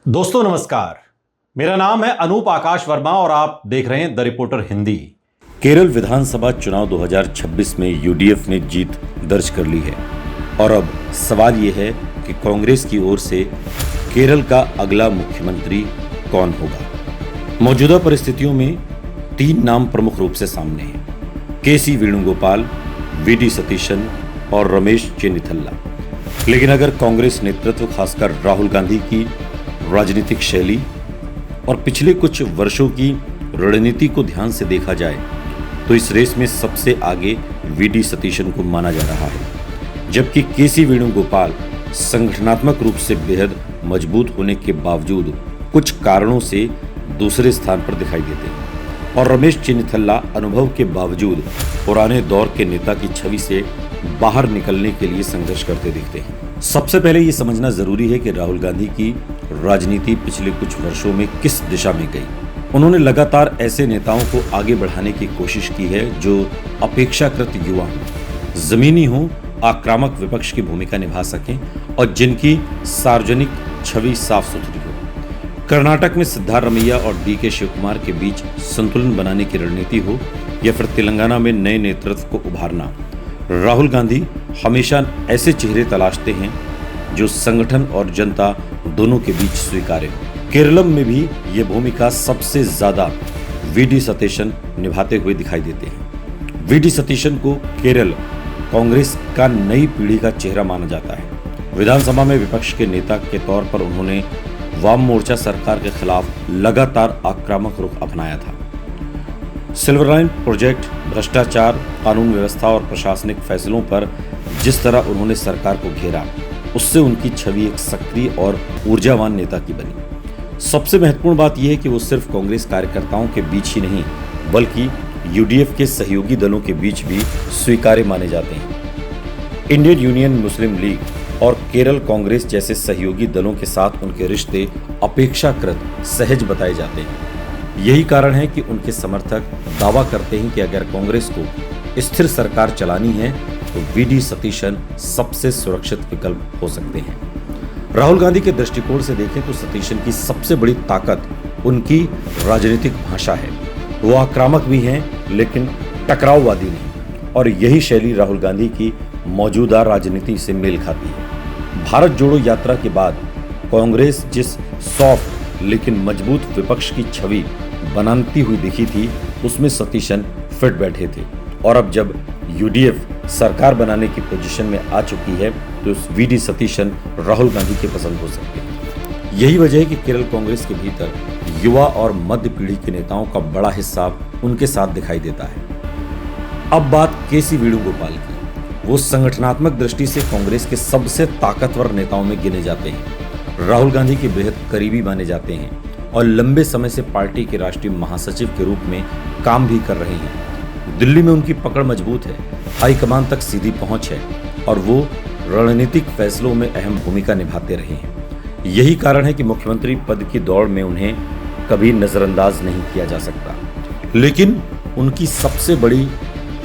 दोस्तों नमस्कार, मेरा नाम है अनूप आकाश वर्मा और आप देख रहे हैं द रिपोर्टर हिंदी। केरल विधानसभा चुनाव 2026 में यूडीएफ ने जीत दर्ज कर ली है और अब सवाल ये है कि कांग्रेस की ओर से केरल का अगला मुख्यमंत्री कौन होगा। मौजूदा परिस्थितियों में तीन नाम प्रमुख रूप से सामने हैं: केसी वेणुगोपाल, वीडी सतीशन और रमेश चेन्निथल्ला। लेकिन अगर कांग्रेस नेतृत्व, खासकर राहुल गांधी की राजनीतिक शैली और पिछले कुछ वर्षों की रणनीति को ध्यान से देखा जाए तो इस रेस में सबसे आगे वीडी सतीशन को माना जा रहा है, जबकि केसी वेणुगोपाल संगठनात्मक रूप से बेहद मजबूत होने के बावजूद कुछ कारणों से दूसरे स्थान पर दिखाई देते हैं, और रमेश चेन्निथल्ला अनुभव के बावजूद पुराने दौर के नेता की छवि से बाहर निकलने के लिए संघर्ष करते दिखते हैं। सबसे पहले ये समझना जरूरी है कि राहुल गांधी की राजनीति पिछले कुछ वर्षों में किस दिशा में गई। उन्होंने लगातार ऐसे नेताओं को आगे बढ़ाने की कोशिश की है जो अपेक्षाकृत युवा हों, जमीनी हों, आक्रामक विपक्ष की भूमिका निभा सकें और जिनकी सार्वजनिक छवि साफ सुथरी हो। कर्नाटक में सिद्धारमैया और डीके शिवकुमार के बीच संतुलन बनाने की रणनीति हो या फिर तेलंगाना में नए नेतृत्व को उभारना, राहुल गांधी हमेशा ऐसे चेहरे तलाशते हैं जो संगठन और जनता दोनों के बीच स्वीकार्य हो। केरलम में भी ये भूमिका सबसे ज्यादा वीडी सतीशन निभाते हुए दिखाई देते हैं। वीडी सतीशन को केरल कांग्रेस का नई पीढ़ी का चेहरा माना जाता है। विधानसभा में विपक्ष के नेता के तौर पर उन्होंने वाम मोर्चा सरकार के खिलाफ लगातार आक्रामक रुख अपनाया था। सिल्वर लाइन प्रोजेक्ट, भ्रष्टाचार, कानून व्यवस्था और प्रशासनिक फैसलों पर जिस तरह उन्होंने सरकार को घेरा, उससे उनकी छवि एक सक्रिय और ऊर्जावान नेता की बनी। सबसे महत्वपूर्ण बात यह है कि वो सिर्फ कांग्रेस कार्यकर्ताओं के बीच ही नहीं बल्कि यूडीएफ के सहयोगी दलों के बीच भी स्वीकार्य माने जाते हैं। इंडियन यूनियन मुस्लिम लीग और केरल कांग्रेस जैसे सहयोगी दलों के साथ उनके रिश्ते अपेक्षाकृत सहज बताए जाते हैं। यही कारण है कि उनके समर्थक दावा करते हैं कि अगर कांग्रेस को स्थिर सरकार चलानी है तो वीडी सतीशन सबसे सुरक्षित विकल्प हो सकते हैं। राहुल गांधी के दृष्टिकोण से देखें तो सतीशन की सबसे बड़ी ताकत उनकी राजनीतिक भाषा है। वो आक्रामक भी हैं लेकिन टकराववादी नहीं, और यही शैली राहुल गांधी की मौजूदा राजनीति से मेल खाती है। भारत जोड़ो यात्रा के बाद कांग्रेस जिस सॉफ्ट लेकिन मजबूत विपक्ष की छवि बनाती हुई दिखी थी, उसमें सतीशन फिट बैठे थे, और अब जब यूडीएफ सरकार बनाने की पोजीशन में आ चुकी है तो उस वीडी सतीशन राहुल गांधी के पसंद हो सकते हैं। यही वजह है कि केरल कांग्रेस के भीतर युवा और मध्य पीढ़ी के नेताओं का बड़ा हिस्सा उनके साथ दिखाई देता है। अब बात केसी वेणुगोपाल की। वो संगठनात्मक दृष्टि से कांग्रेस के सबसे ताकतवर नेताओं में गिने जाते हैं। राहुल गांधी के बेहद करीबी माने जाते हैं और लंबे समय से पार्टी के राष्ट्रीय महासचिव के रूप में काम भी कर रहे हैं। दिल्ली में उनकी पकड़ मजबूत है, हाईकमान तक सीधी पहुंच है और वो रणनीतिक फैसलों में अहम भूमिका निभाते रहे हैं। यही कारण है कि मुख्यमंत्री पद की दौड़ में उन्हें कभी नजरअंदाज नहीं किया जा सकता। लेकिन उनकी सबसे बड़ी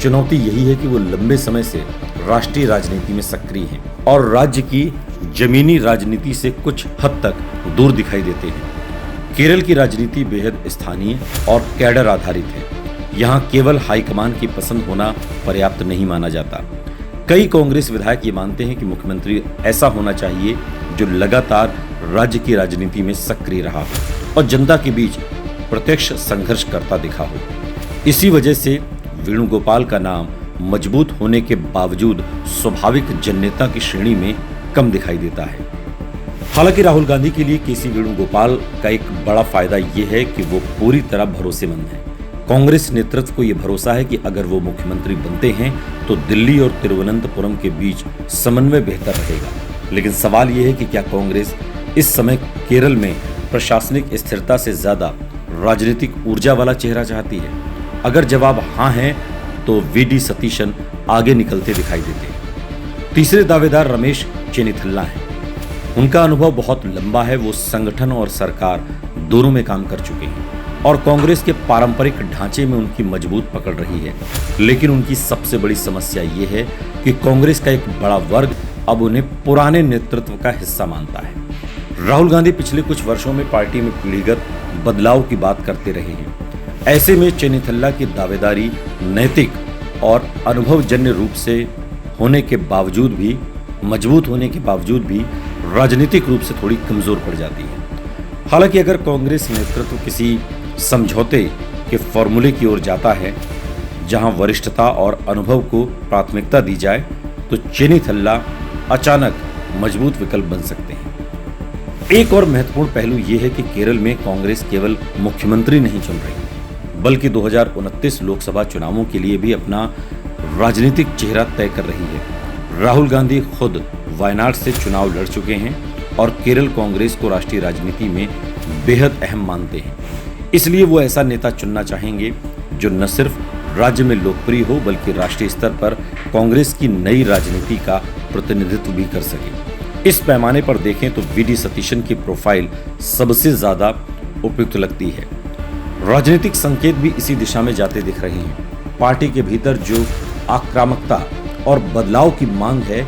चुनौती यही है कि वो लंबे समय से राष्ट्रीय राजनीति में सक्रिय हैं और राज्य की जमीनी राजनीति से कुछ हद तक दूर दिखाई देते हैं। केरल की राजनीति बेहद स्थानीय और कैडर आधारित है। यहाँ केवल हाईकमान की पसंद होना पर्याप्त नहीं माना जाता। कई कांग्रेस विधायक ये मानते हैं कि मुख्यमंत्री ऐसा होना चाहिए जो लगातार राज्य की राजनीति में सक्रिय रहा हो और जनता के बीच प्रत्यक्ष संघर्ष करता दिखा हो। इसी वजह से वेणुगोपाल का नाम मजबूत होने के बावजूद स्वाभाविक जननेता की श्रेणी में कम दिखाई देता है। हालांकि राहुल गांधी के लिए केसी वेणुगोपाल का एक बड़ा फायदा यह है कि वो पूरी तरह भरोसेमंद है। कांग्रेस नेतृत्व को यह भरोसा है कि अगर वो मुख्यमंत्री बनते हैं तो दिल्ली और तिरुवनंतपुरम के बीच समन्वय बेहतर रहेगा। लेकिन सवाल यह है कि क्या कांग्रेस इस समय केरल में प्रशासनिक स्थिरता से ज्यादा राजनीतिक ऊर्जा वाला चेहरा चाहती है? अगर जवाब हाँ है तो वीडी सतीशन आगे निकलते दिखाई देते हैं। तीसरे दावेदार रमेश चेन्निथल्ला हैं। उनका अनुभव बहुत लंबा है। वो संगठन और सरकार दोनों में काम कर चुके हैं और कांग्रेस के पारंपरिक ढांचे में उनकी मजबूत पकड़ रही है। लेकिन उनकी सबसे बड़ी समस्या ये है कि कांग्रेस का एक बड़ा वर्ग अब उन्हें पुराने नेतृत्व का हिस्सा मानता है। राहुल गांधी पिछले कुछ वर्षों में पार्टी में पीढ़ीगत बदलाव की बात करते रहे हैं। ऐसे में चेन्नीथल्ला की दावेदारी नैतिक और अनुभवजन्य रूप से होने के बावजूद भी, मजबूत होने के बावजूद भी राजनीतिक रूप से थोड़ी कमजोर पड़ जाती है। हालांकि अगर कांग्रेस नेतृत्व किसी समझौते के फॉर्मूले की ओर जाता है जहां वरिष्ठता और अनुभव को प्राथमिकता दी जाए, तो चेन्नीथल्ला अचानक मजबूत विकल्प बन सकते हैं। एक और महत्वपूर्ण पहलू यह है कि केरल में कांग्रेस केवल मुख्यमंत्री नहीं चुन रही, बल्कि 2029 लोकसभा चुनावों के लिए भी अपना राजनीतिक चेहरा तय कर रही है। राहुल गांधी खुद वायनाड से चुनाव लड़ चुके हैं और केरल कांग्रेस को राष्ट्रीय राजनीति में बेहद अहम मानते हैं। इसलिए वो ऐसा नेता चुनना चाहेंगे जो न सिर्फ राज्य में लोकप्रिय हो, बल्कि राष्ट्रीय स्तर पर कांग्रेस की नई राजनीति का प्रतिनिधित्व भी कर सके। इस पैमाने पर देखें तो वी डी सतीशन की प्रोफाइल सबसे ज्यादा उपयुक्त लगती है। राजनीतिक संकेत भी इसी दिशा में जाते दिख रहे हैं। पार्टी के भीतर जो आक्रामकता और बदलाव की मांग है,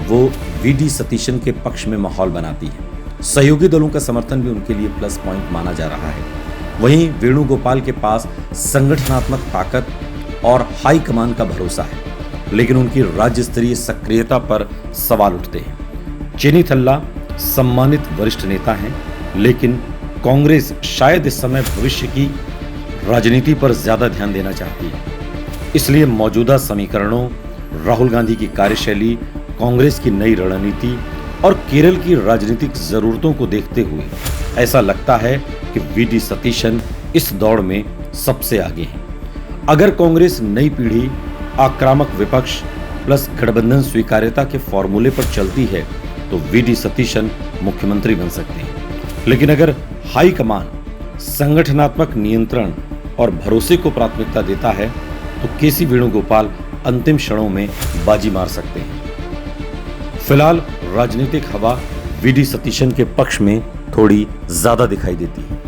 वो वी डी सतीशन के पक्ष में माहौल बनाती है। सहयोगी दलों का समर्थन भी उनके लिए प्लस पॉइंट माना जा रहा है। वहीं वेणुगोपाल के पास संगठनात्मक ताकत और हाई कमान का भरोसा है, लेकिन उनकी राज्य स्तरीय सक्रियता पर सवाल उठते हैं। चेन्नीथल्ला सम्मानित वरिष्ठ नेता हैं, लेकिन कांग्रेस शायद इस समय भविष्य की राजनीति पर ज्यादा ध्यान देना चाहती है। इसलिए मौजूदा समीकरणों, राहुल गांधी की कार्यशैली, कांग्रेस की नई रणनीति और केरल की राजनीतिक जरूरतों को देखते हुए ऐसा लगता है कि वी डी सतीशन इस दौड़ में सबसे आगे हैं। अगर कांग्रेस नई पीढ़ी, आक्रामक विपक्ष प्लस गठबंधन स्वीकार्यता के फॉर्मूले पर चलती है, तो वी डी सतीशन मुख्यमंत्री बन सकते हैं। लेकिन अगर हाई कमान संगठनात्मक नियंत्रण और भरोसे को प्राथमिकता देता है, तो के सी वेणुगोपाल अंतिम क्षणों में बाजी मार सकते हैं। फिलहाल राजनीतिक हवा वी डी सतीशन के पक्ष में थोड़ी ज्यादा दिखाई देती है।